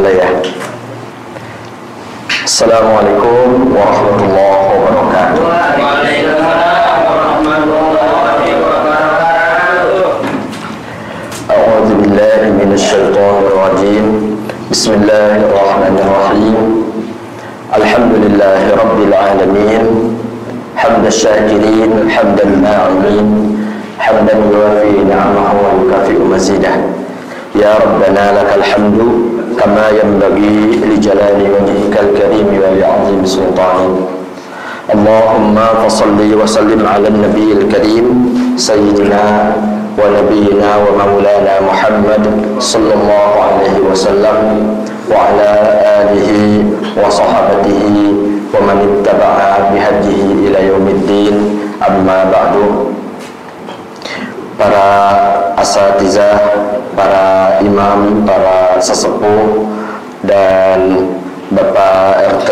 mulai ya. Assalamualaikum warahmatullahi wabarakatuh. Waalaikumsalam warahmatullahi wabarakatuh. A'udzu billahi minasyaitonir rajim. Bismillahirrahmanirrahim. Alhamdulillahi rabbil alamin. Hamdasy syakirin, hamdan na'imin, hamdan yuwafi ni'amahu wa yukafi'u mazidah. Ya Rabbana lakal hamdu kama yanbaghi li jalali wajhikal karim wa li 'azimi sultanik. Allahumma fashalli wa sallim 'alan nabiyil karim sayyidina wa nabiyyina wa maulana Muhammad sallallahu alaihi wasallam wa ala alihi wa sahabatihi wa man ittaba'a bihadihi ila yaumiddin. Amma ba'du. Para asatizah, para imam, para sesepuh, dan Bapak RT,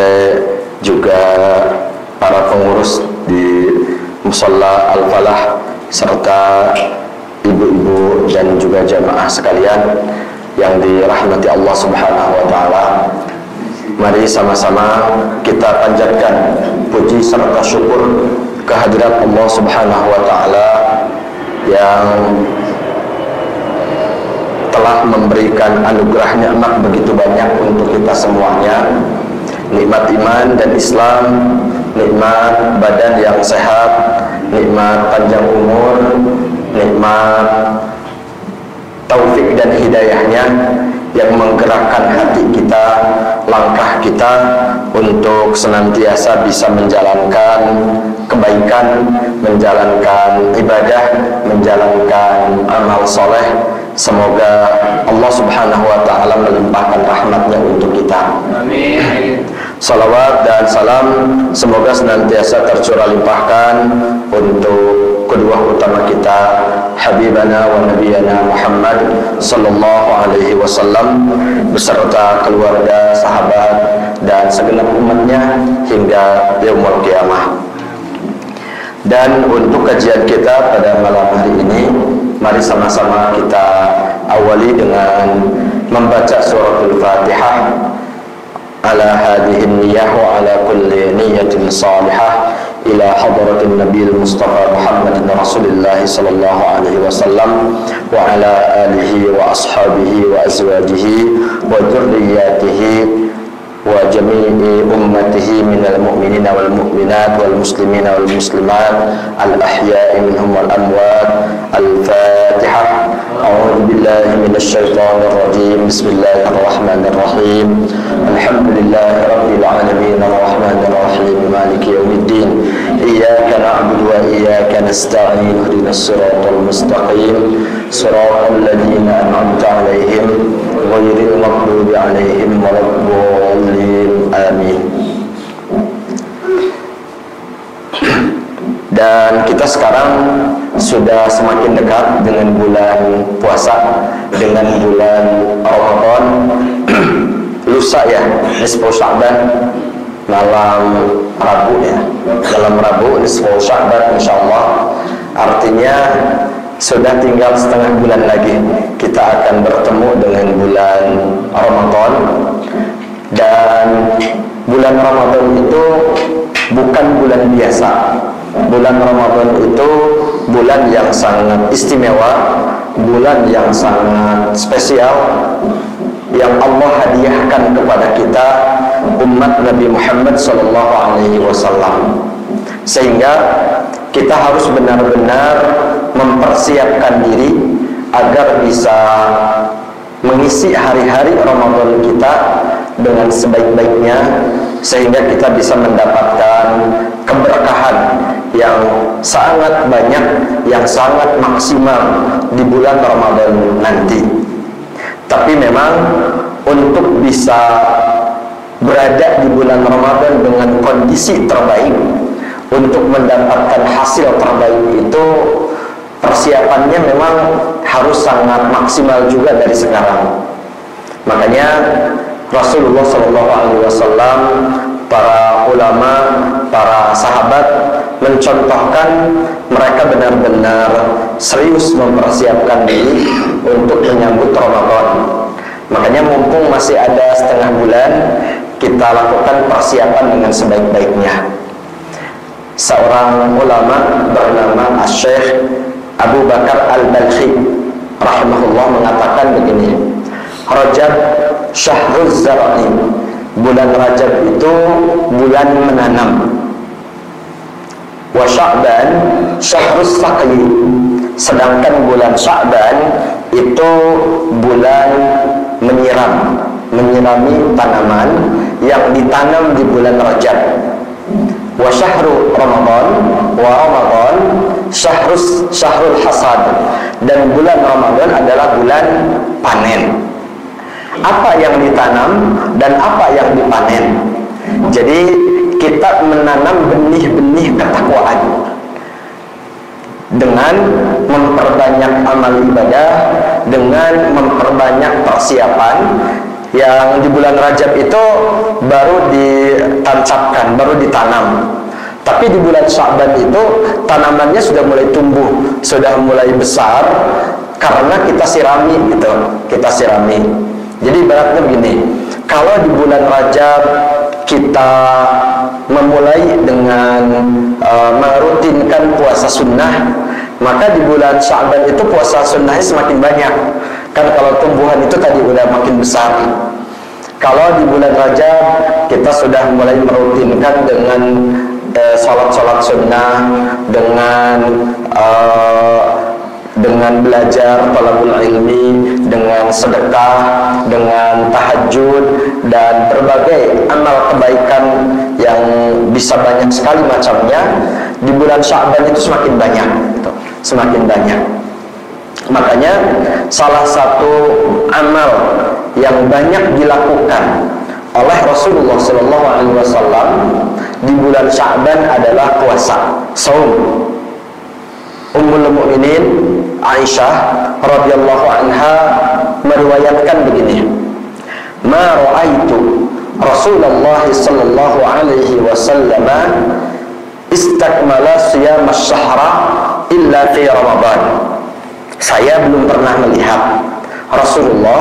juga para pengurus di Musholla Al-Falah, serta ibu-ibu dan juga jamaah sekalian yang dirahmati Allah Subhanahu wa Ta'ala. Mari sama-sama kita panjatkan puji serta syukur kehadirat Allah Subhanahu wa Ta'ala yang telah memberikan anugerah nikmat begitu banyak untuk kita semuanya. Nikmat iman dan Islam, nikmat badan yang sehat, nikmat panjang umur, nikmat taufik dan hidayahnya yang menggerakkan hati kita, langkah kita untuk senantiasa bisa menjalankan kebaikan, menjalankan ibadah, menjalankan amal soleh. Semoga Allah Subhanahu wa Ta'ala melimpahkan rahmatnya untuk kita. Amin. Salawat dan salam semoga senantiasa tercurah limpahkan untuk kedua utama kita, Habibana wa Nabiyana Muhammad sallallahu alaihi wasallam, beserta keluarga, sahabat, dan segenap umatnya hingga yaumul qiyamah. Dan untuk kajian kita pada malam hari ini, mari sama-sama kita awali dengan membaca suratul Fatihah. Ala hadhihi niyyah wa ala kulli niyyatin salihah ila hadratin nabiyil mustafa Muhammadin rasulillah sallallahu alaihi wasallam wa ala alihi wa ashabihi wa azwajihi wa dzurriyyatihi wa jami'i ummatihi minal mu'minina wal mu'minat wal muslimina wal muslimat al ahya'i minhum wal amwat. Al-Fatihah. A'udzu billahi minasy syaithanir rajim. Bismillahirrahmanirrahim. Alhamdulillahi rabbil alamin arrahmanir rahim maliki yaumiddin. Iyyaka na'budu wa iyyaka nasta'in. Ihdinas siratal mustaqim. Siratal ladzina an'amta 'alaihim ghairil maghdubi 'alaihim waladdallin. Amin. Dan kita sekarang sudah semakin dekat dengan bulan puasa, dengan bulan Ramadan. Lusa ya, nisfu Sya'ban, malam Rabu ya, malam Rabu nisfu Sya'ban insyaallah. Artinya sudah tinggal setengah bulan lagi kita akan bertemu dengan bulan Ramadan. Dan bulan Ramadan itu bukan bulan biasa. Bulan Ramadan itu bulan yang sangat istimewa, bulan yang sangat spesial, yang Allah hadiahkan kepada kita umat Nabi Muhammad SAW. Sehingga kita harus benar-benar mempersiapkan diri agar bisa mengisi hari-hari Ramadan kita dengan sebaik-baiknya, sehingga kita bisa mendapatkan keberkahan yang sangat banyak, yang sangat maksimal di bulan Ramadan nanti. Tapi memang untuk bisa berada di bulan Ramadan dengan kondisi terbaik, untuk mendapatkan hasil terbaik itu persiapannya memang harus sangat maksimal juga dari sekarang. Makanya Rasulullah SAW, para ulama, para sahabat mencontohkan mereka benar-benar serius mempersiapkan diri untuk menyambut Ramadan. Makanya mumpung masih ada setengah bulan, kita lakukan persiapan dengan sebaik-baiknya. Seorang ulama bernama Syekh Abu Bakar Al-Balkhi rahimahullah mengatakan begini, Rajab syahruz zar'i, bulan Rajab itu bulan menanam. Wa Sya'ban syahrus saqi, sedangkan bulan Sya'ban itu bulan menyiram, menyirami tanaman yang ditanam di bulan Rajab. Wa syahru Ramadan, wa Ramadan syahrul hasad, dan bulan Ramadan adalah bulan panen. Apa yang ditanam dan apa yang dipanen. Jadi kita menanam benih-benih ketakwaan dengan memperbanyak amal ibadah, dengan memperbanyak persiapan. Yang di bulan Rajab itu baru ditancapkan, baru ditanam. Tapi di bulan Sya'ban itu tanamannya sudah mulai tumbuh, sudah mulai besar karena kita sirami gitu, kita sirami. Jadi ibaratnya begini, kalau di bulan Rajab kita memulai dengan merutinkan puasa sunnah, maka di bulan Sya'ban itu puasa sunnahnya semakin banyak. Kan kalau tumbuhan itu tadi udah makin besar. Kalau di bulan Rajab kita sudah mulai merutinkan dengan sholat-sholat sunnah, dengan belajar talabul ilmi, dengan sedekah, dengan tahajud, dan berbagai amal kebaikan yang bisa banyak sekali macamnya. Di bulan Sya'ban itu semakin banyak, gitu. Semakin banyak. Makanya salah satu amal yang banyak dilakukan oleh Rasulullah SAW di bulan Sya'ban adalah puasa, saum. Ummul Mukminin Aisyah radhiyallahu anha meriwayatkan begini, ma ra'aitu Rasulullah sallallahu alaihi wasallam istakmala siyam asy-syahra illa fi Ramadan. Saya belum pernah melihat Rasulullah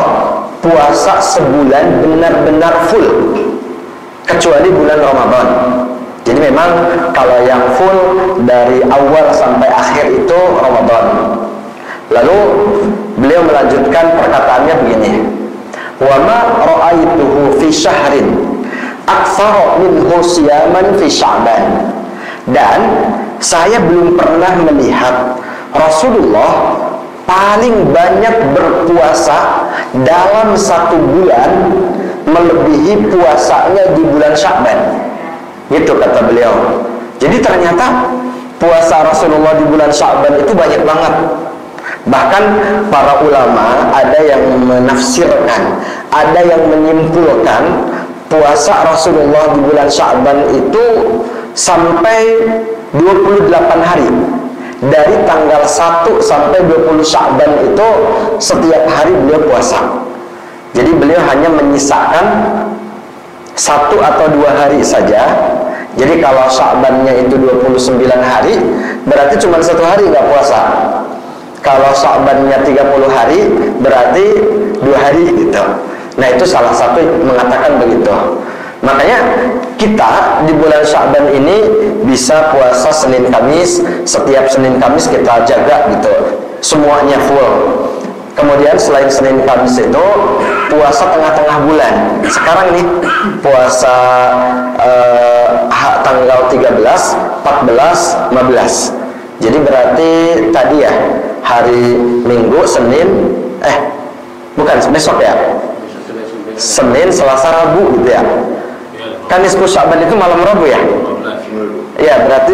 puasa sebulan benar-benar full kecuali bulan Ramadan. Jadi memang kalau yang full dari awal sampai akhir itu Ramadan. Lalu beliau melanjutkan perkataannya begini, wa ma ra'aituhu fi syahrin aktsara minhu siyaman fi Sya'ban. Dan saya belum pernah melihat Rasulullah paling banyak berpuasa dalam satu bulan melebihi puasanya di bulan Sya'ban. Gitu kata beliau. Jadi ternyata puasa Rasulullah di bulan Sya'ban itu banyak banget. Bahkan para ulama ada yang menafsirkan, ada yang menyimpulkan puasa Rasulullah di bulan Sya'ban itu sampai 28 hari. Dari tanggal 1 sampai 20 Sya'ban itu setiap hari beliau puasa. Jadi beliau hanya menyisakan 1 atau 2 hari saja. Jadi kalau Sya'bannya itu 29 hari, berarti cuma 1 hari nggak puasa. Kalau Sya'bannya 30 hari, berarti 2 hari gitu. Nah itu salah satu mengatakan begitu. Makanya kita di bulan Sya'ban ini bisa puasa Senin Kamis. Setiap Senin Kamis kita jaga gitu, semuanya full. Kemudian selain Senin Kamis itu puasa tengah-tengah bulan. Sekarang nih puasa tanggal 13, 14, 15. Jadi berarti tadi ya hari Minggu, Senin, bukan besok ya, Senin, Selasa, Rabu gitu ya. Kan nisfu Sya'ban itu malam Rabu ya. Ya berarti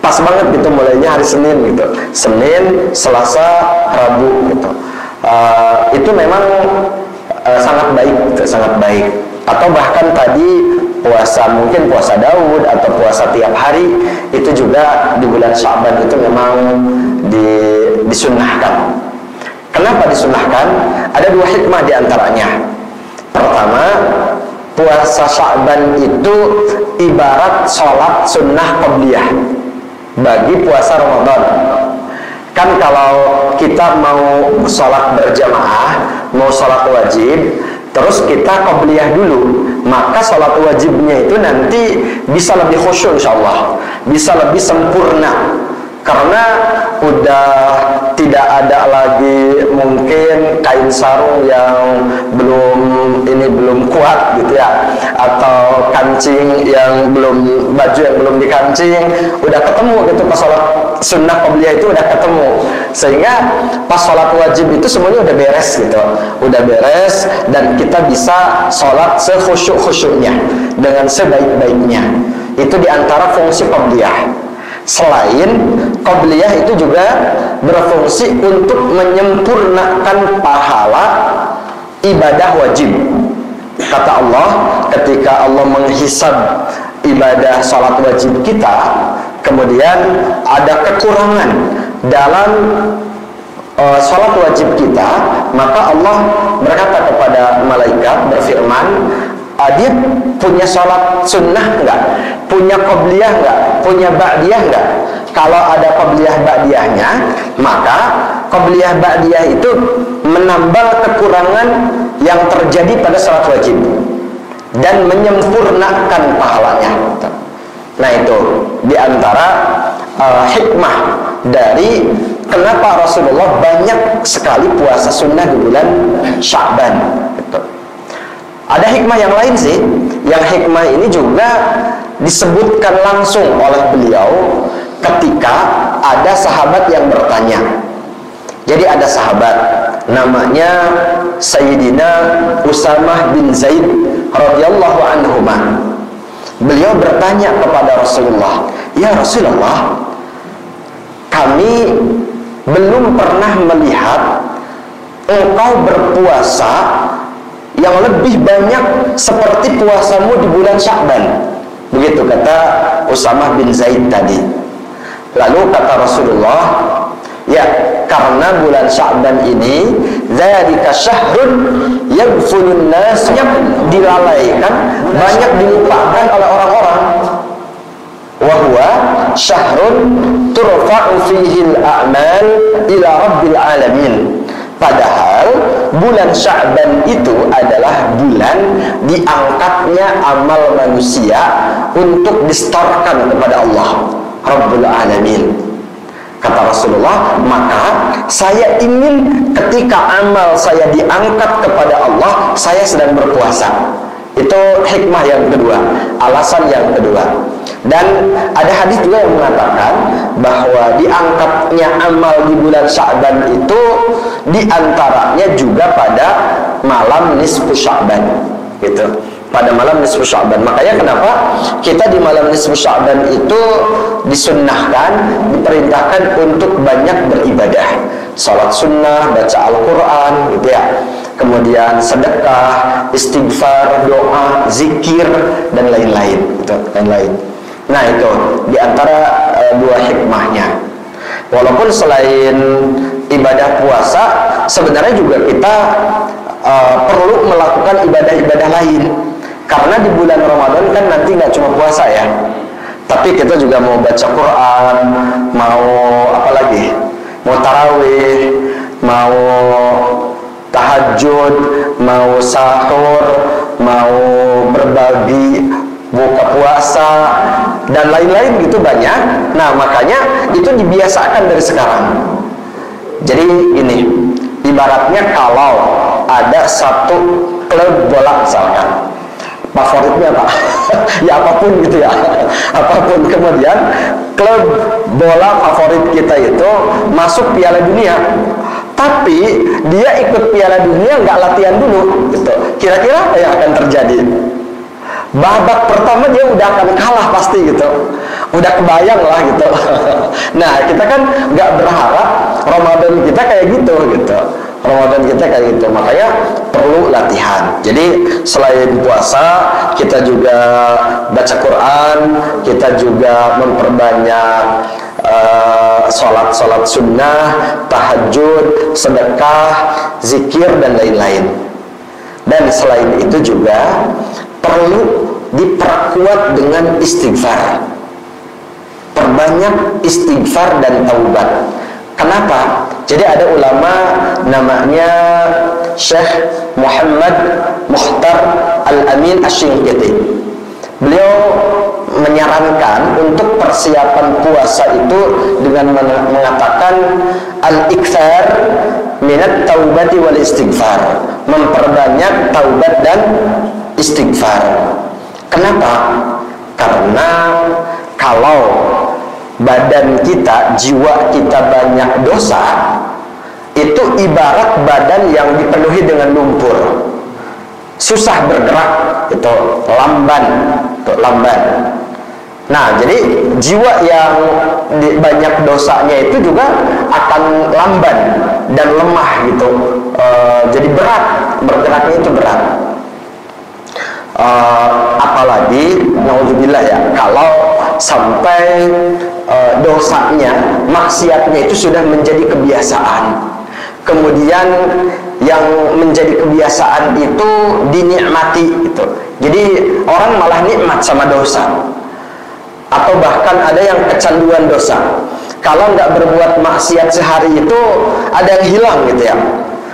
pas banget gitu mulainya hari Senin gitu. Senin, Selasa, Rabu gitu. Itu memang sangat baik gitu, sangat baik. Atau bahkan tadi puasa, mungkin puasa Daud atau puasa tiap hari, itu juga di bulan Sya'ban itu memang disunnahkan. Kenapa disunnahkan? Ada 2 hikmah diantaranya. Pertama, puasa Sya'ban itu ibarat sholat sunnah qabliyah bagi puasa Ramadan. Kan kalau kita mau sholat berjamaah, mau sholat wajib, terus kita qobliyah dulu, maka sholat wajibnya itu nanti bisa lebih khusyuk insyaallah, bisa lebih sempurna, karena udah tidak ada lagi mungkin kain sarung yang belum kuat gitu ya, atau kancing yang baju yang belum dikancing, udah ketemu gitu pas sholat sunnah qobliyah itu udah ketemu, sehingga pas sholat wajib itu semuanya udah beres gitu, udah beres, dan kita bisa sholat sekhusyuk-khusyuknya dengan sebaik-baiknya. Itu diantara fungsi qobliyah. Selain qobliyah itu juga berfungsi untuk menyempurnakan pahala ibadah wajib. Kata Allah, ketika Allah menghisab ibadah salat wajib kita, kemudian ada kekurangan dalam salat wajib kita, maka Allah berkata kepada malaikat, berfirman, dia punya sholat sunnah enggak? Punya qobliyah enggak? Punya ba'diyah enggak? Kalau ada qobliyah ba'diyahnya, maka qobliyah ba'diyah itu menambal kekurangan yang terjadi pada sholat wajib dan menyempurnakan pahalanya. Nah, itu diantara hikmah dari kenapa Rasulullah banyak sekali puasa sunnah di bulan Sya'ban. Ada hikmah yang lain sih, yang hikmah ini juga disebutkan langsung oleh beliau ketika ada sahabat yang bertanya. Jadi ada sahabat namanya Sayyidina Usamah bin Zaid radhiyallahu anhuma. Beliau bertanya kepada Rasulullah, "Ya Rasulullah, kami belum pernah melihat engkau berpuasa yang lebih banyak seperti puasamu di bulan Sya'ban." Begitu kata Usamah bin Zaid tadi. Lalu kata Rasulullah, ya, karena bulan Sya'ban ini dzalika syahrun yaghfulun nas, yang dilalaikan, banyak dilupakan oleh orang-orang. Wa huwa syahrun turfa'u fihi al-a'mal ila rabbil alamin. Padahal bulan Sya'ban itu adalah bulan diangkatnya amal manusia untuk distorkan kepada Allah Rabbul Alamin. Kata Rasulullah, maka saya ingin ketika amal saya diangkat kepada Allah, saya sedang berpuasa. Itu hikmah yang kedua, alasan yang kedua. Dan ada hadis juga yang mengatakan bahwa diangkatnya amal di bulan Sya'ban itu diantaranya juga pada malam nisfu Sya'ban, gitu. Pada malam nisfu Sya'ban. Makanya kenapa kita di malam nisfu Sya'ban itu disunnahkan, diperintahkan untuk banyak beribadah, salat sunnah, baca Al-Quran, gitu ya. Kemudian sedekah, istighfar, doa, zikir, dan lain-lain, gitu, lain-lain. Nah, itu diantara dua hikmahnya. Walaupun selain ibadah puasa, sebenarnya juga kita perlu melakukan ibadah-ibadah lain. Karena di bulan Ramadan kan nanti nggak cuma puasa ya, tapi kita juga mau baca Quran, mau apa lagi? Mau tarawih, mau tahajud, mau sahur, mau berbagi buka puasa, dan lain-lain gitu banyak. Nah, makanya itu dibiasakan dari sekarang. Jadi ini ibaratnya kalau ada satu klub bola misalkan, favoritnya apa? Ya apapun gitu ya, apapun. Kemudian klub bola favorit kita itu masuk Piala Dunia, tapi dia ikut Piala Dunia nggak latihan dulu, gitu. Kira-kira apa yang akan terjadi? Babak pertama dia udah akan kalah pasti, gitu. Udah kebayang lah gitu. Nah, kita kan nggak berharap Ramadan kita kayak gitu, gitu. Ramadan kita kayak gitu. Makanya perlu latihan. Jadi selain puasa, kita juga baca Quran, kita juga memperbanyak sholat sunnah, tahajud, sedekah, zikir, dan lain-lain. Dan selain itu juga perlu diperkuat dengan istighfar. Perbanyak istighfar dan taubat. Kenapa? Jadi ada ulama namanya Syekh Muhammad Mukhtar Al-Amin Asy-Shinqiti. Beliau menyarankan untuk persiapan puasa itu dengan mengatakan al-iktsar minat taubati wal istighfar, memperbanyak taubat dan istighfar. Kenapa? Karena kalau badan kita, jiwa kita banyak dosa, itu ibarat badan yang dipenuhi dengan lumpur, susah bergerak, itu lamban. Nah, jadi jiwa yang banyak dosanya itu juga akan lamban dan lemah gitu. Jadi berat, bergeraknya itu berat. Apalagi naudzubillah ya, kalau sampai dosanya, maksiatnya itu sudah menjadi kebiasaan. Kemudian yang menjadi kebiasaan itu dinikmati gitu. Jadi orang malah nikmat sama dosa. Atau bahkan ada yang kecanduan dosa. Kalau nggak berbuat maksiat sehari itu ada yang hilang gitu ya.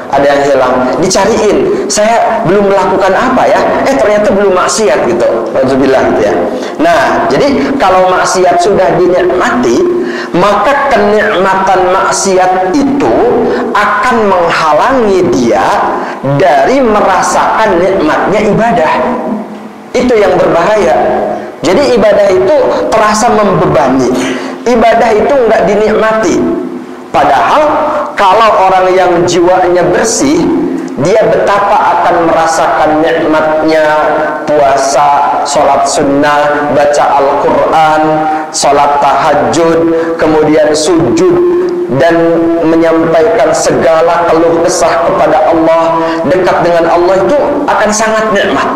Ada yang hilang, dicariin, saya belum melakukan apa ya, ternyata belum maksiat gitu, alhamdulillah gitu ya. Nah, jadi kalau maksiat sudah dinikmati, maka kenikmatan maksiat itu akan menghalangi dia dari merasakan nikmatnya ibadah. Itu yang berbahaya. Jadi ibadah itu terasa membebani, ibadah itu nggak dinikmati. Padahal kalau orang yang jiwanya bersih, dia betapa akan merasakan nikmatnya puasa, sholat sunnah, baca Al-Quran, sholat tahajud, kemudian sujud, dan menyampaikan segala keluh kesah kepada Allah, dekat dengan Allah, itu akan sangat nikmat.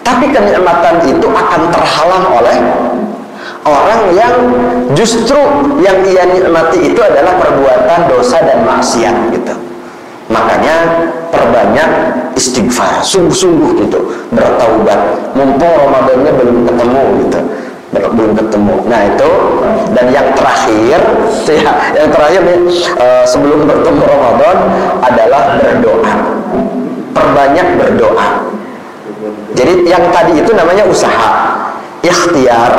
Tapi kenikmatan itu akan terhalang oleh orang yang justru yang ia nikmati itu adalah perbuatan dosa dan maksiat gitu. Makanya perbanyak istighfar, sungguh-sungguh gitu, bertaubat. Mumpung Ramadannya belum ketemu gitu, belum ketemu. Nah itu, dan yang terakhir, ya, yang terakhir nih, sebelum bertemu Ramadan adalah berdoa. Perbanyak berdoa. Jadi yang tadi itu namanya usaha, ikhtiar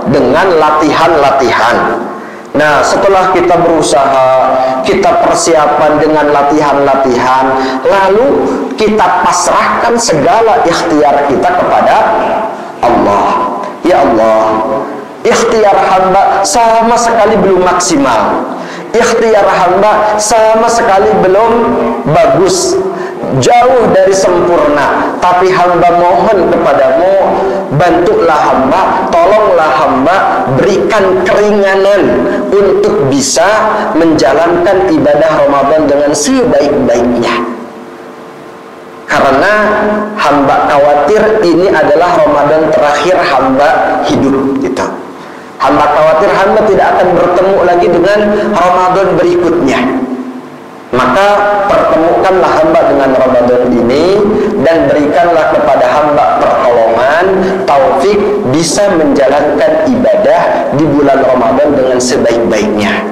dengan latihan-latihan. Nah, setelah kita berusaha, kita persiapan dengan latihan-latihan, lalu kita pasrahkan segala ikhtiar kita kepada Allah. Ya Allah, ikhtiar hamba sama sekali belum maksimal. Ikhtiar hamba sama sekali belum bagus, jauh dari sempurna. Tapi hamba mohon kepadamu, bantulah hamba, tolonglah hamba, berikan keringanan untuk bisa menjalankan ibadah Ramadan dengan sebaik-baiknya. Karena hamba khawatir ini adalah Ramadan terakhir hamba hidup gitu. Hamba khawatir hamba tidak akan bertemu lagi dengan Ramadan berikutnya. Maka pertemukanlah hamba dengan Ramadan ini, dan berikanlah kepada hamba pertolongan, taufik bisa menjalankan ibadah di bulan Ramadan dengan sebaik-baiknya.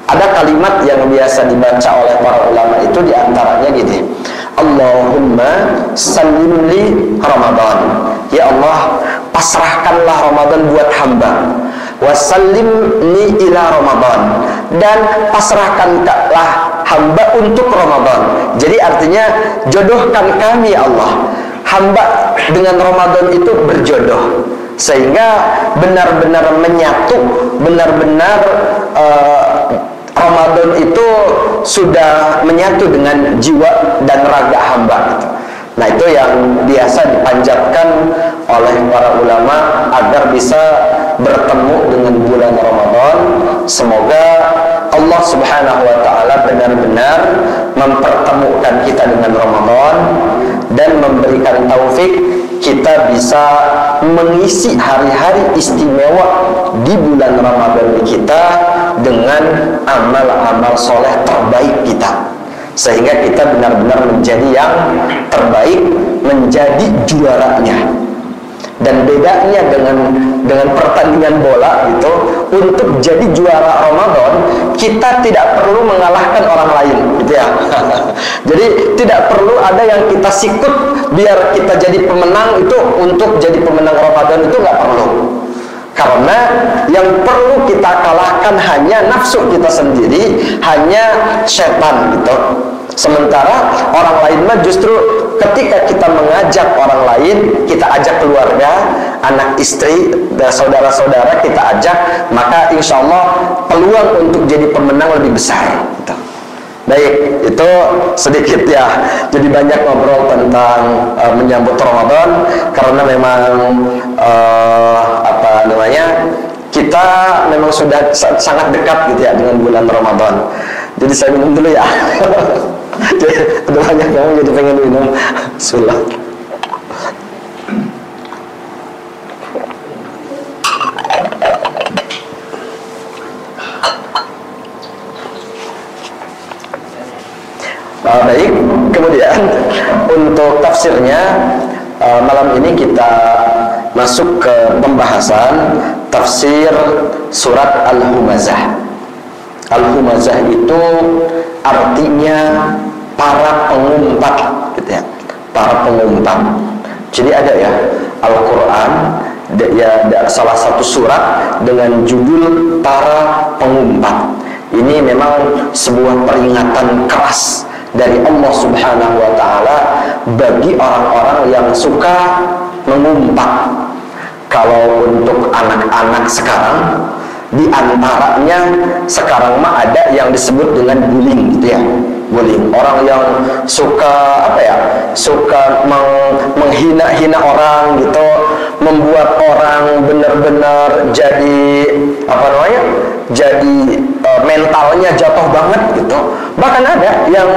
Ada kalimat yang biasa dibaca oleh para ulama itu diantaranya gini: Allahumma sallim li Ramadan. Ya Allah, pasrahkanlah Ramadan buat hamba. Wasallimni ila Ramadan, dan pasrahkanlah hamba untuk Ramadan. Jadi artinya jodohkan kami ya Allah, hamba dengan Ramadan itu berjodoh, sehingga benar-benar menyatu, benar-benar Ramadan itu sudah menyatu dengan jiwa dan raga hamba gitu. Nah itu yang biasa dipanjatkan oleh para ulama agar bisa bertemu dengan bulan Ramadan. Semoga Allah Subhanahu wa ta'ala benar-benar mempertemukan kita dengan Ramadan dan memberikan taufik kita bisa mengisi hari-hari istimewa di bulan Ramadan kita dengan amal-amal soleh terbaik kita, sehingga kita benar-benar menjadi yang terbaik, menjadi juaranya. Dan bedanya dengan pertandingan bola gitu, untuk jadi juara Ramadan kita tidak perlu mengalahkan orang lain gitu ya. Jadi tidak perlu ada yang kita sikut biar kita jadi pemenang, itu untuk jadi pemenang Ramadan itu nggak perlu. Karena yang perlu kita kalahkan hanya nafsu kita sendiri, hanya setan gitu. Sementara orang lain mah justru ketika kita mengajak orang lain, kita ajak keluarga, anak istri, dan saudara-saudara kita ajak, maka insya Allah peluang untuk jadi pemenang lebih besar gitu. Baik, itu sedikit ya. Jadi banyak ngobrol tentang menyambut Ramadan, karena memang kita memang sudah sangat dekat gitu ya dengan bulan Ramadan. Jadi saya minum dulu ya. Jadi udah banyak ngomong jadi pengen minum. Bismillah. Baik, kemudian untuk tafsirnya malam ini kita masuk ke pembahasan tafsir surat Al-Humazah. Al-Humazah itu artinya para pengumpat gitu ya, para pengumpat. Jadi ada ya Al-Quran ya, salah satu surat dengan judul para pengumpat. Ini memang sebuah peringatan keras dari Allah Subhanahu wa Ta'ala bagi orang-orang yang suka mengumpat. Kalau untuk anak-anak sekarang, di antaranya sekarang mah ada yang disebut dengan bullying gitu ya. Bullying, orang yang suka suka menghina-hina orang gitu, membuat orang benar-benar jadi jadi mentalnya jatuh banget gitu. Bahkan ada yang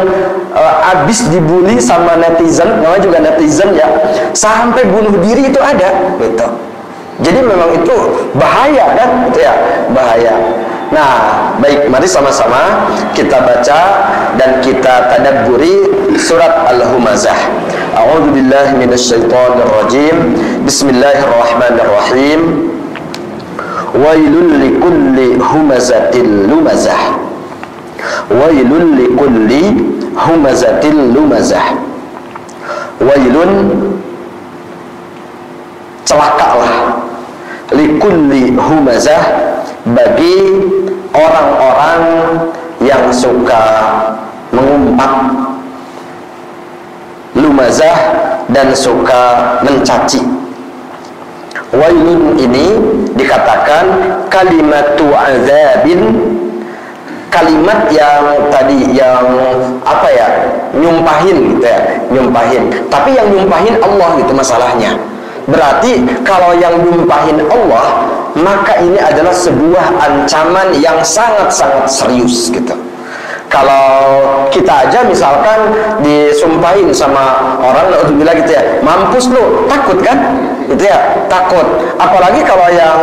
abis dibully sama netizen, namanya juga netizen ya, sampai bunuh diri itu ada gitu. Jadi memang itu bahaya kan, gitu ya, bahaya. Nah, baik, mari sama-sama kita baca dan kita tadabburi surat Al-Humazah. A'udzu billahi minasyaitonir rajim. Bismillahirrahmanirrahim. Wailul likulli humazatil lumazah. Wailul likulli humazatil lumazah. Wailun, celakalah, likulli humazah, bagi orang-orang yang suka mengumpat, lumazah, dan suka mencaci. Wailun ini dikatakan kalimatu azabin, kalimat yang tadi yang nyumpahin gitu ya, nyumpahin. Tapi yang nyumpahin Allah gitu masalahnya. Berarti kalau yang nyumpahin Allah, maka ini adalah sebuah ancaman yang sangat-sangat serius gitu. Kalau kita aja misalkan disumpahin sama orang, naudzubillah gitu ya, mampus lu, takut kan? Gitu ya, takut. Apalagi kalau yang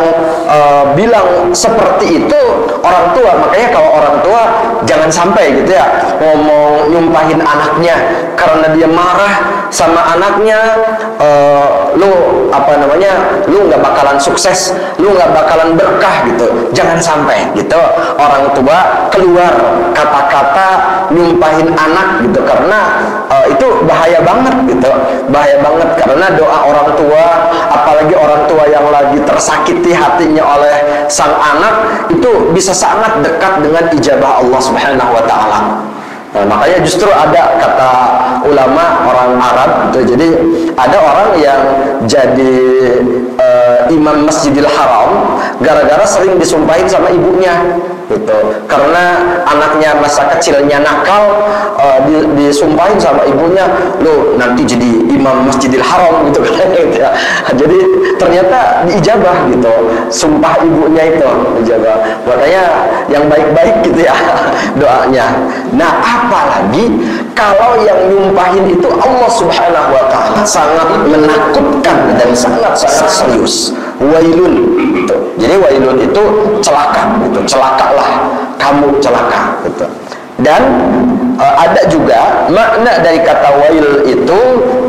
bilang seperti itu orang tua. Makanya kalau orang tua jangan sampai gitu ya ngomong nyumpahin anaknya karena dia marah sama anaknya, lu nggak bakalan sukses, lu nggak bakalan berkah gitu. Jangan sampai gitu orang tua keluar kata-kata nyumpahin anak gitu, karena itu bahaya banget gitu, bahaya banget. Karena doa orang tua, apalagi orang tua yang lagi tersakiti hatinya oleh sang anak, itu bisa sangat dekat dengan ijabah Allah Subhanahu wa Ta'ala. Nah, makanya justru ada kata ulama orang Arab gitu. Jadi ada orang yang jadi imam Masjidil Haram gara-gara sering disumpahin sama ibunya gitu. Karena anaknya masa kecilnya nakal, disumpahin sama ibunya, lo nanti jadi imam Masjidil Haram gitu kan gitu ya. Jadi ternyata diijabah gitu, sumpah ibunya itu ijabah. Makanya yang baik-baik gitu ya doanya. Nah, apalagi kalau yang nyumpahin itu Allah Subhanahu wa Ta'ala, sangat menakutkan dan sangat-sangat serius. Wailun gitu. Jadi wailun itu celaka gitu, celakalah kamu, celaka gitu. Dan ada juga makna dari kata wail itu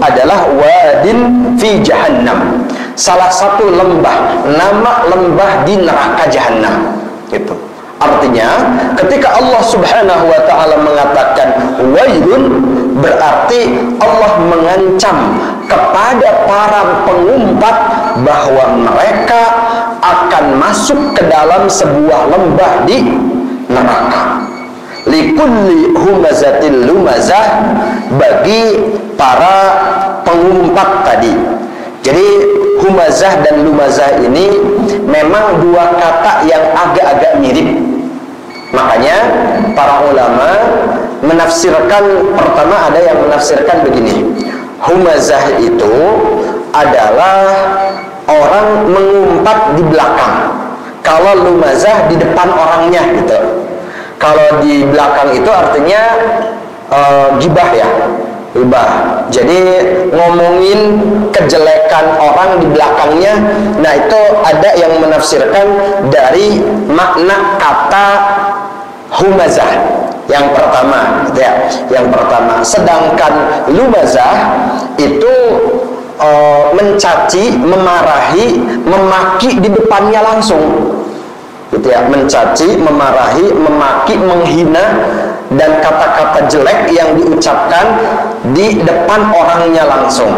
adalah wadin fi jahannam. salah satu lembah, nama lembah di neraka jahanam. Gitu. Artinya, ketika Allah Subhanahu wa taala mengatakan wailun, berarti Allah mengancam kepada para pengumpat bahwa mereka akan masuk ke dalam sebuah lembah di neraka. Likulli humazatil lumazah, bagi para pengumpat tadi. Jadi humazah dan lumazah ini memang dua kata yang agak-agak mirip. Makanya para ulama menafsirkan, pertama ada yang menafsirkan begini. Humazah itu adalah orang mengumpat di belakang. Kalau lumazah di depan orangnya gitu. Kalau di belakang itu artinya gibah ya, gibah. Jadi ngomongin kejelekan orang di belakangnya. Nah itu ada yang menafsirkan dari makna kata humazah yang pertama, gitu ya. Yang pertama. Sedangkan lumazah itu mencaci, memarahi, memaki di depannya langsung. Gitu ya, mencaci, memarahi, memaki, menghina, dan kata-kata jelek yang diucapkan di depan orangnya langsung.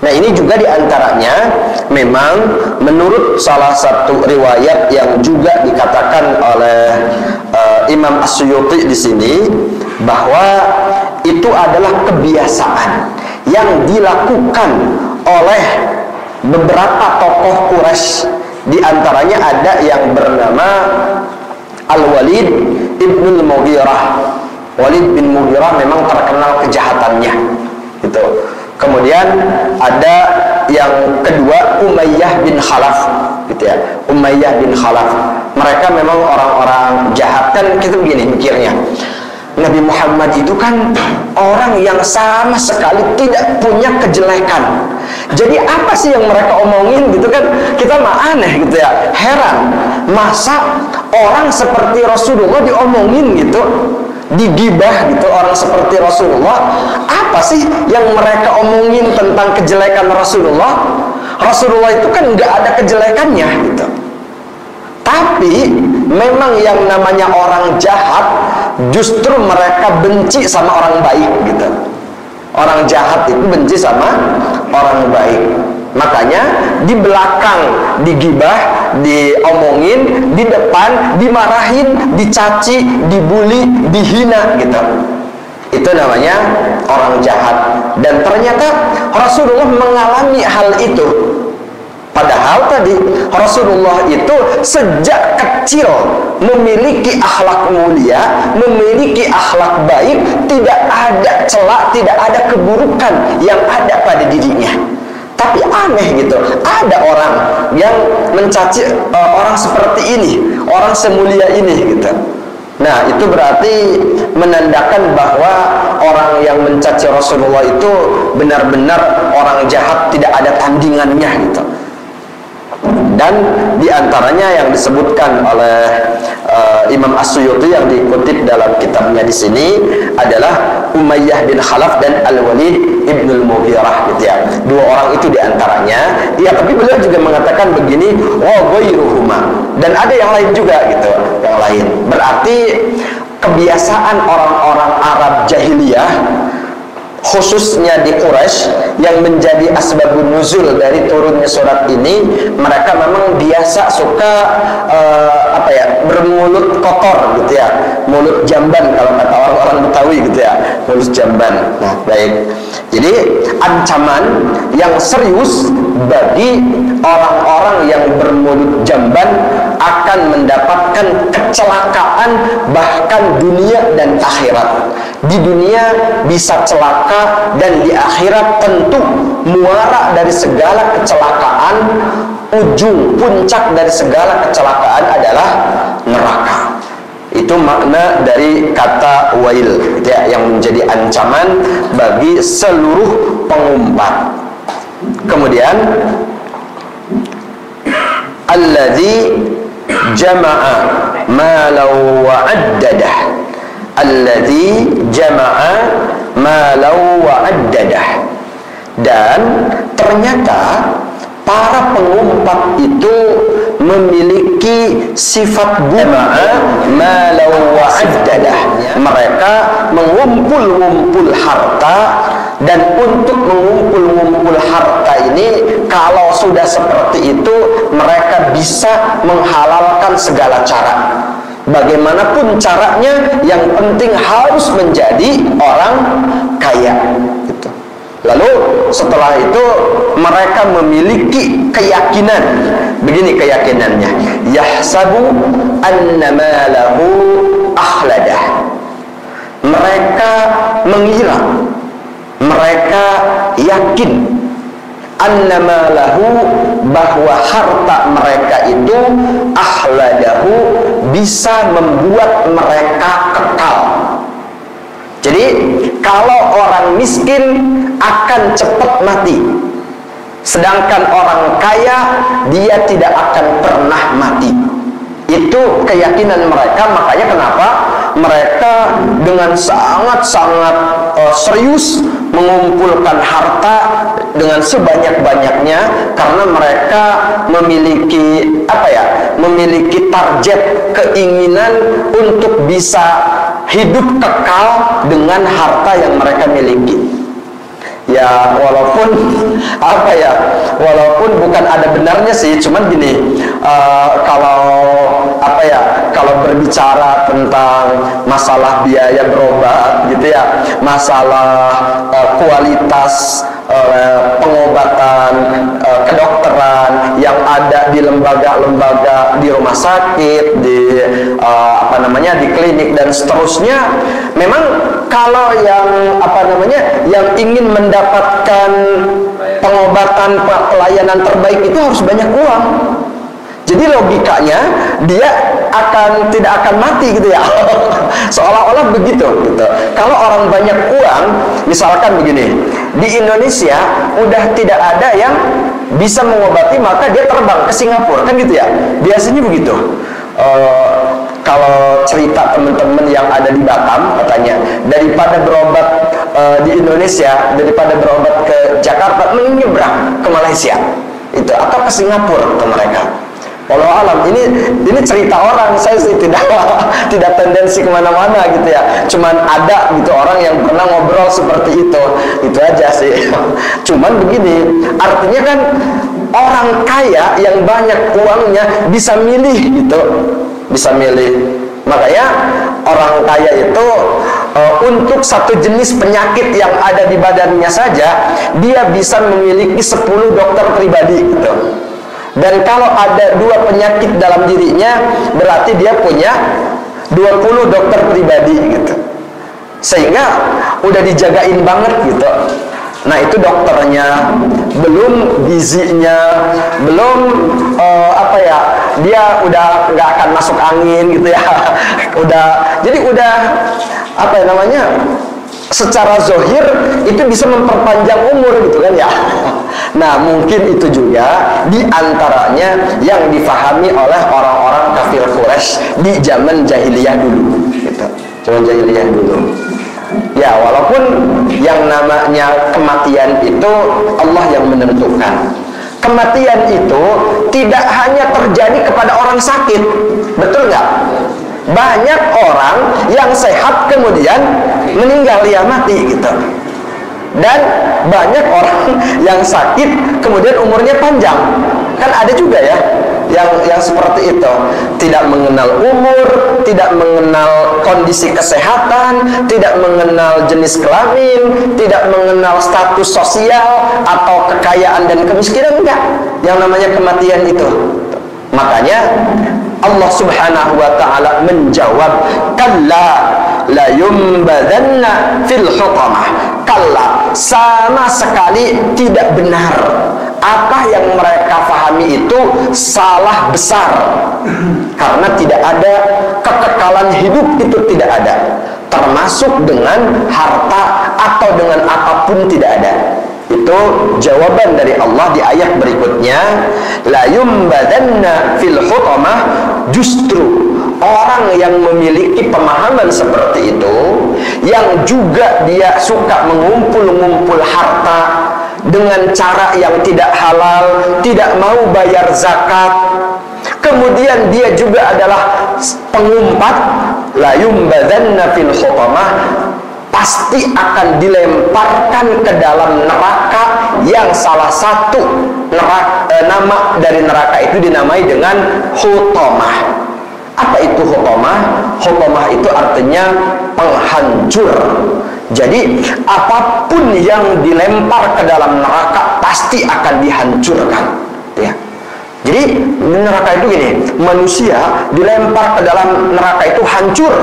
Nah ini juga diantaranya memang menurut salah satu riwayat yang juga dikatakan oleh Imam As-Suyuti di sini, bahwa itu adalah kebiasaan yang dilakukan oleh beberapa tokoh Quraisy. Di antaranya ada yang bernama Al-Walid ibnul Mughirah. Walid bin Mughirah memang terkenal kejahatannya, gitu. Kemudian ada yang kedua Umayyah bin Khalaf, gitu ya. Umayyah bin Khalaf. Mereka memang orang-orang jahat. Kan kita begini mikirnya, Nabi Muhammad itu kan orang yang sama sekali tidak punya kejelekan. Jadi apa sih yang mereka omongin gitu kan? Kita mah aneh gitu ya, heran. Masa orang seperti Rasulullah diomongin gitu, digibah gitu orang seperti Rasulullah? Apa sih yang mereka omongin tentang kejelekan Rasulullah? Rasulullah itu kan nggak ada kejelekannya gitu. Tapi memang yang namanya orang jahat justru mereka benci sama orang baik gitu. Orang jahat itu benci sama orang baik. Makanya di belakang digibah, diomongin, di depan dimarahin, dicaci, dibully, dihina gitu. Itu namanya orang jahat. Dan ternyata Rasulullah mengalami hal itu. Padahal tadi Rasulullah itu sejak kecil memiliki akhlak mulia, memiliki akhlak baik, tidak ada celak, tidak ada keburukan yang ada pada dirinya. Tapi aneh gitu, ada orang yang mencaci orang seperti ini, orang semulia ini gitu. Nah itu berarti menandakan bahwa orang yang mencaci Rasulullah itu benar-benar orang jahat, tidak ada tandingannya gitu. Dan diantaranya yang disebutkan oleh Imam As-Suyuti yang dikutip dalam kitabnya di sini adalah Umayyah bin Khalaf dan Al-Walid ibnul Mughirah gitu ya. Dua orang itu diantaranya. Ya tapi beliau juga mengatakan begini, wa ghairuhuma, dan ada yang lain juga gitu, yang lain. Berarti kebiasaan orang-orang Arab jahiliyah, khususnya di Quraisy, yang menjadi asbabun nuzul dari turunnya surat ini, mereka memang biasa suka bermulut kotor gitu ya, mulut jamban kalau kata orang-orang Betawi gitu ya, mulut jamban. Nah baik, jadi ancaman yang serius bagi orang-orang yang bermulut jamban akan mendapatkan kecelakaan bahkan dunia dan akhirat. Di dunia bisa celaka, dan di akhirat tentu muara dari segala kecelakaan, ujung puncak dari segala kecelakaan adalah neraka. Itu makna dari kata wail ya, yang menjadi ancaman bagi seluruh pengumpat. Kemudian alladzi jama'a malau wa'addadah, alladzi jama'a malau wa'addadah. Dan ternyata para pengumpat itu memiliki sifat malau wa'addadah. Mereka mengumpul-ngumpul harta, dan untuk mengumpul-ngumpul harta ini, kalau sudah seperti itu, mereka bisa menghalalkan segala cara. Bagaimanapun caranya, yang penting harus menjadi orang kaya. Gitu. Lalu setelah itu mereka memiliki keyakinan. Begini keyakinannya, yahsabu anna malahu akhladah. Mereka mengira, mereka yakin anna malahu, bahwa harta mereka itu akhladahu, bisa membuat mereka kekal. Jadi kalau orang miskin akan cepat mati, sedangkan orang kaya dia tidak akan pernah mati. Itu keyakinan mereka. Makanya kenapa mereka dengan sangat-sangat serius mengumpulkan harta dengan sebanyak-banyaknya, karena mereka memiliki memiliki target, keinginan untuk bisa hidup kekal dengan harta yang mereka miliki. Ya walaupun walaupun bukan ada benarnya sih, cuman gini, kalau berbicara tentang masalah biaya berobat gitu ya, masalah kualitas pengobatan kedokteran yang ada di lembaga-lembaga, di rumah sakit, di di klinik dan seterusnya, memang kalau yang yang ingin mendapatkan pengobatan, pelayanan terbaik itu harus banyak uang. Jadi logikanya dia tidak akan mati gitu ya. Seolah-olah begitu gitu. Kalau orang banyak uang, misalkan begini, di Indonesia udah tidak ada yang bisa mengobati, maka dia terbang ke Singapura, kan gitu ya. Biasanya begitu. Kalau cerita teman-teman yang ada di Batam, katanya daripada berobat di Indonesia, daripada berobat ke Jakarta, mending nyebrang ke Malaysia itu, atau ke Singapura ke mereka. Walau alam, ini cerita orang, saya sih tidak tendensi kemana-mana gitu ya. Cuman ada gitu orang yang pernah ngobrol seperti itu aja sih. Cuman begini, artinya kan orang kaya yang banyak uangnya bisa milih gitu, bisa milih. Makanya orang kaya itu untuk satu jenis penyakit yang ada di badannya saja, dia bisa memiliki 10 dokter pribadi gitu. Dan kalau ada 2 penyakit dalam dirinya, berarti dia punya 20 dokter pribadi gitu. Sehingga udah dijagain banget gitu. Nah itu dokternya, belum gizinya, belum dia udah nggak akan masuk angin gitu ya. Jadi udah secara zohir itu bisa memperpanjang umur gitu kan ya. Nah mungkin itu juga diantaranya yang difahami oleh orang-orang kafir Quraisy di zaman jahiliyah dulu gitu. Zaman jahiliyah dulu. Ya walaupun yang namanya kematian itu Allah yang menentukan. Kematian itu tidak hanya terjadi kepada orang sakit, betul nggak? Banyak orang yang sehat kemudian meninggal, ya mati gitu. Dan banyak orang yang sakit kemudian umurnya panjang. Kan ada juga ya yang seperti itu, tidak mengenal umur, tidak mengenal kondisi kesehatan, tidak mengenal jenis kelamin, tidak mengenal status sosial atau kekayaan dan kemiskinan, enggak. Yang namanya kematian itu. Makanya Allah Subhanahu wa taala menjawab, kalla la yumbadanna fil hutamah. Kalla, sama sekali tidak benar. Apa yang mereka pahami itu salah besar. Karena tidak ada kekekalan hidup, itu tidak ada. Termasuk dengan harta atau dengan apapun tidak ada. Itu jawaban dari Allah di ayat berikutnya, la yumbadanna fil hutamah. Justru orang yang memiliki pemahaman seperti itu, yang juga dia suka mengumpul-ngumpul harta, dengan cara yang tidak halal, tidak mau bayar zakat, kemudian dia juga adalah pengumpat, la yumbadzanna fil hutamah, pasti akan dilemparkan ke dalam neraka yang salah satu nama dari neraka itu dinamai dengan hutamah. Apa itu hutamah? Hutamah itu artinya penghancur. Jadi apapun yang dilempar ke dalam neraka pasti akan dihancurkan, ya. Jadi neraka itu gini, manusia dilempar ke dalam neraka itu hancur,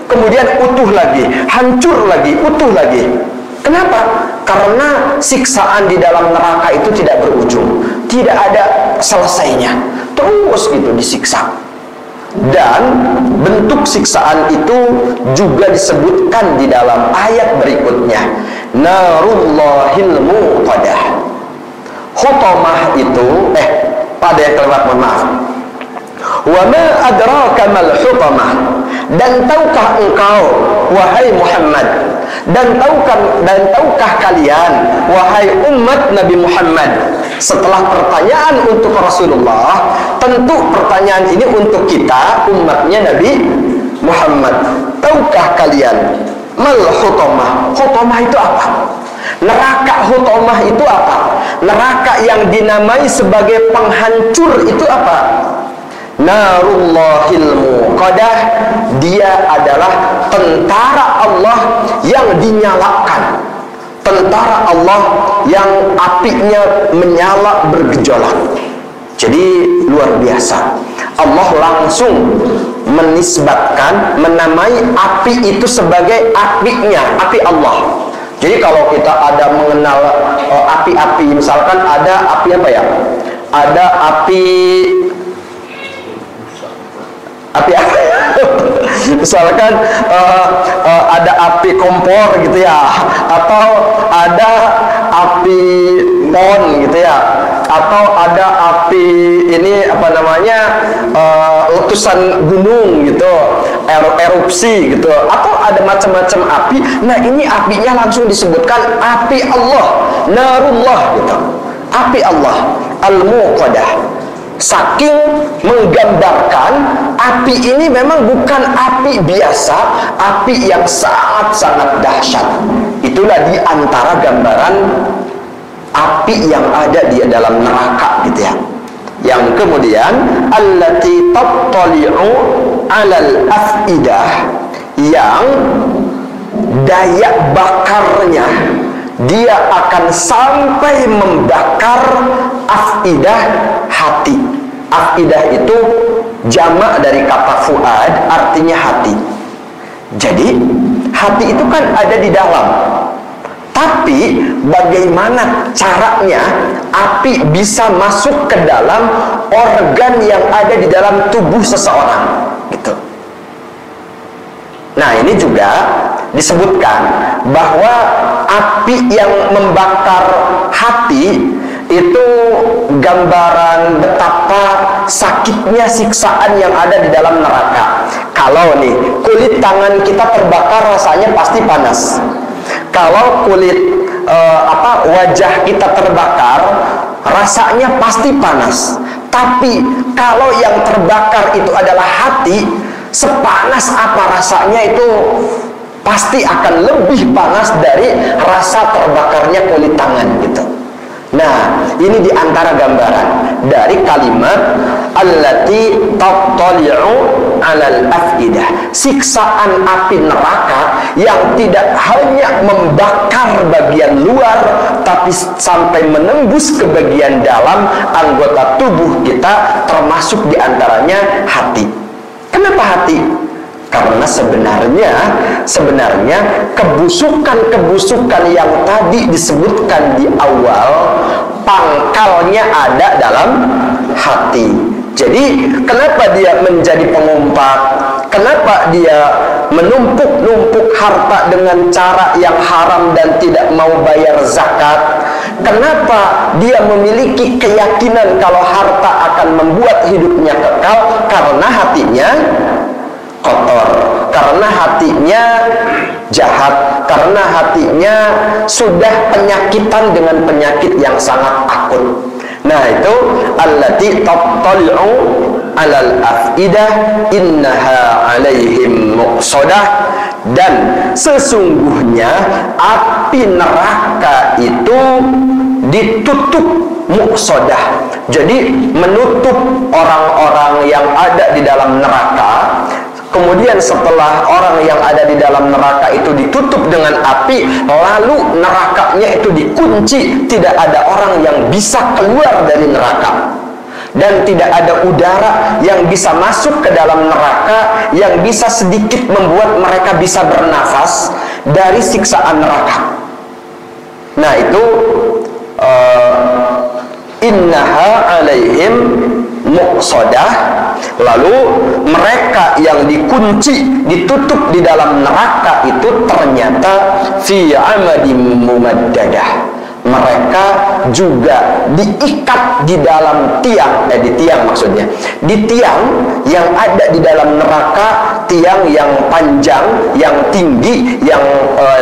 kemudian utuh lagi, hancur lagi, utuh lagi. Kenapa? Karena siksaan di dalam neraka itu tidak berujung, tidak ada selesainya, terus gitu disiksa. Dan bentuk siksaan itu juga disebutkan di dalam ayat berikutnya, narullahil muqadah. Hutamah itu pada yang kelewat, mohon maaf. Wa ma adraka mal hutamah, dan tahukah engkau wahai Muhammad, dan tahukah kalian wahai umat Nabi Muhammad. Setelah pertanyaan untuk Rasulullah, tentu pertanyaan ini untuk kita umatnya Nabi Muhammad. Tahukah kalian mal hutamah? Hutamah itu apa? Neraka hutamah itu apa? Neraka yang dinamai sebagai penghancur itu apa? Narullahil muqadah, dia adalah tentara Allah yang dinyalakan, tentara Allah yang apinya menyala bergejolak. Jadi luar biasa, Allah langsung menisbatkan, menamai api itu sebagai apinya, api Allah. Jadi kalau kita ada mengenal api-api, misalkan ada api apa ya? Ada api apa? Misalkan ada api kompor gitu ya, atau ada api pon gitu ya, atau ada api ini apa namanya letusan gunung gitu, erupsi gitu, atau ada macam-macam api. Nah ini apinya langsung disebutkan api Allah, narullah gitu, api Allah al-muqadah. Saking menggambarkan api ini memang bukan api biasa, api yang sangat-sangat dahsyat. Itulah di antara gambaran api yang ada di dalam neraka gitu ya. Yang kemudian allati tattali'u 'alal afidah, yang daya bakarnya dia akan sampai membakar afidah, hati. Afidah itu jamak dari kata fuad, artinya hati. Jadi hati itu kan ada di dalam. Tapi bagaimana caranya api bisa masuk ke dalam organ yang ada di dalam tubuh seseorang gitu. Nah ini juga disebutkan bahwa api yang membakar hati itu gambaran betapa sakitnya siksaan yang ada di dalam neraka. Kalau nih kulit tangan kita terbakar rasanya pasti panas. Kalau kulit wajah kita terbakar rasanya pasti panas. Tapi kalau yang terbakar itu adalah hati, sepanas apa rasanya itu pasti akan lebih panas dari rasa terbakarnya kulit tangan gitu. Nah, ini diantara gambaran dari kalimat allati tattali'u 'alal afidah, siksaan api neraka yang tidak hanya membakar bagian luar tapi sampai menembus ke bagian dalam anggota tubuh kita, termasuk diantaranya hati. Kenapa hati? Karena sebenarnya kebusukan-kebusukan yang tadi disebutkan di awal, pangkalnya ada dalam hati. Jadi kenapa dia menjadi pengumpat? Kenapa dia menumpuk-numpuk harta dengan cara yang haram dan tidak mau bayar zakat? Kenapa dia memiliki keyakinan kalau harta akan membuat hidupnya kekal? Karena hatinya kotor, karena hatinya jahat karena hatinya sudah penyakitan dengan penyakit yang sangat akut. Nah, itu allati tattali'u 'alal afidah innaha 'alaihim muqsadah, dan sesungguhnya api neraka itu ditutup, muqsadah. Jadi menutup orang-orang yang ada di dalam neraka. Kemudian setelah orang yang ada di dalam neraka itu ditutup dengan api, lalu nerakanya itu dikunci, tidak ada orang yang bisa keluar dari neraka, dan tidak ada udara yang bisa masuk ke dalam neraka yang bisa sedikit membuat mereka bisa bernafas dari siksaan neraka. Nah, itu innaha alaihim muqsadah. Lalu mereka yang dikunci, ditutup di dalam neraka itu ternyata fi amadim mumaddadah. Mereka juga diikat di dalam tiang, di tiang maksudnya, di tiang yang ada di dalam neraka, tiang yang panjang, yang tinggi, yang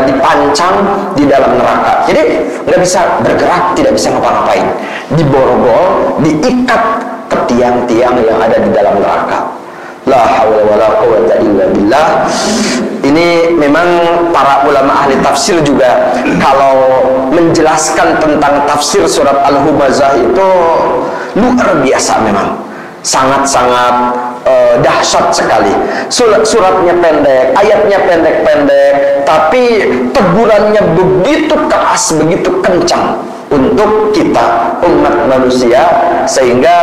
dipancang di dalam neraka. Jadi nggak bisa bergerak, tidak bisa ngapa-ngapain, diborgol, diikat ke tiang-tiang yang ada di dalam neraka. La haula wala quwwata illa billah. Ini memang para ulama ahli tafsir juga kalau menjelaskan tentang tafsir surat Al-Humazah itu luar biasa, memang sangat-sangat dahsyat sekali. Suratnya pendek, ayatnya pendek-pendek, tapi tegurannya begitu keras, begitu kencang untuk kita umat manusia, sehingga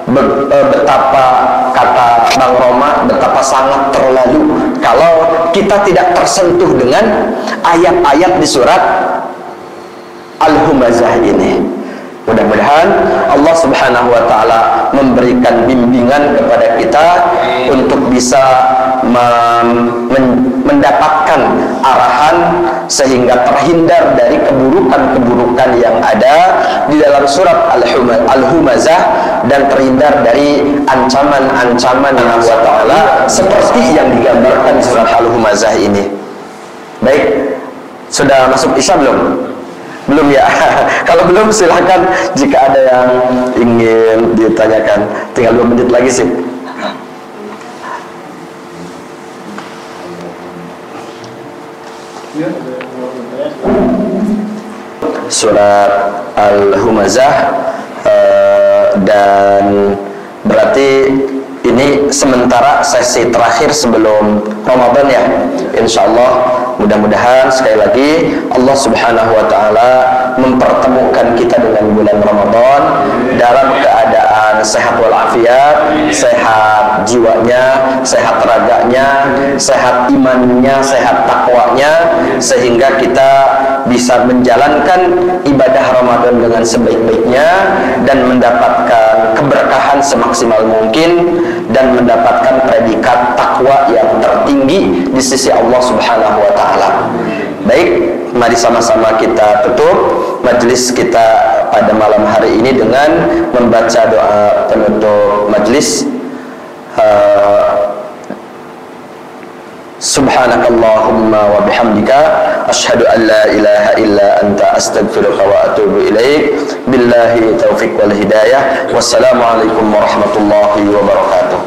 betapa, kata Bang Roma, betapa sangat terlalu kalau kita tidak tersentuh dengan ayat-ayat di surat Al-Humazah ini. Mudah-mudahan Allah Subhanahu wa ta'ala memberikan bimbingan kepada kita untuk bisa mendapatkan arahan sehingga terhindar dari keburukan-keburukan yang ada di dalam surat Al-Humazah, dan terhindar dari ancaman-ancaman Allah Ta'ala seperti yang digambarkan di surat Al-Humazah ini. Baik, sudah masuk Isya belum? Belum ya? Kalau belum silahkan, jika ada yang ingin ditanyakan. Tinggal 2 menit lagi sih. Surat Al-Humazah, dan berarti ini sementara sesi terakhir sebelum Ramadan ya. Insyaallah, mudah-mudahan sekali lagi Allah Subhanahu wa ta'ala mempertemukan kita dengan bulan Ramadan dalam keadaan sehat walafiat, sehat jiwanya, sehat raganya, sehat imannya, sehat takwanya, sehingga kita bisa menjalankan ibadah Ramadan dengan sebaik-baiknya dan mendapatkan keberkahan semaksimal mungkin, dan mendapatkan predikat takwa yang tertinggi di sisi Allah Subhanahu wa ta'ala. Baik, mari sama-sama kita tutup majelis kita pada malam hari ini dengan membaca doa penutup majelis. Subhanakallahumma wa bihamdika asyhadu an la ilaha illa anta astaghfiruka wa atubu ilaik. Billahi taufiq wal hidayah. Wassalamualaikum warahmatullahi wabarakatuh.